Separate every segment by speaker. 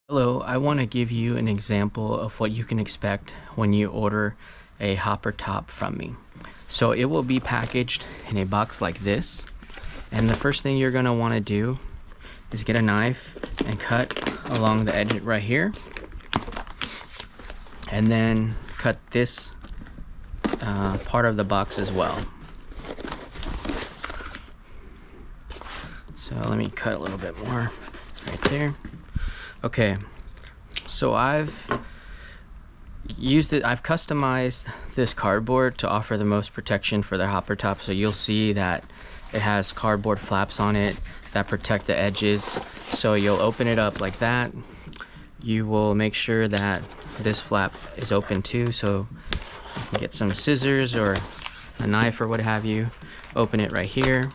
Speaker 1: Hello, I want to give you an example of what you can expect when you order a hopper top from me. So it will be packaged in a box like this, and the first thing you're going to want to do is get a knife and cut along the edge right here, and then cut this part of the box as well. So let me cut a little bit more right there. Okay, so I've customized this cardboard to offer the most protection for the hopper top. So you'll see that it has cardboard flaps on it that protect the edges. So you'll open it up like that. You will make sure that this flap is open too, so you can get some scissors or a knife or what have you. Open it right here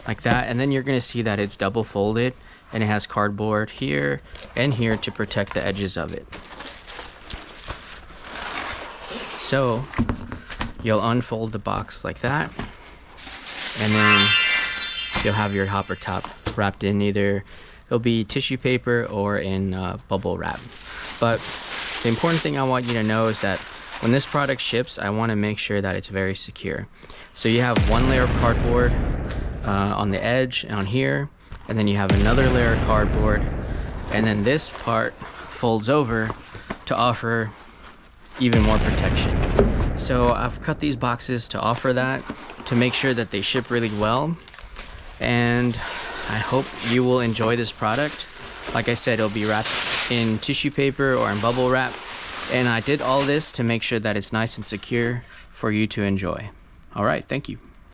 Speaker 1: like that, and then you're going to see that it's double folded and it has cardboard here and here to protect the edges of it. So you'll unfold the box like that, and then you'll have your hopper top wrapped in either it'll be tissue paper or in bubble wrap. But the important thing I want you to know is that when this product ships, I want to make sure that it's very secure. So you have one layer of cardboard on the edge on here, and then you have another layer of cardboard, and then this part folds over to offer even more protection. So I've cut these boxes to offer that, to make sure that they ship really well, and I hope you will enjoy this product. Like I said, it'll be wrapped in tissue paper or in bubble wrap, and I did all this to make sure that it's nice and secure for you to enjoy. All right, thank you.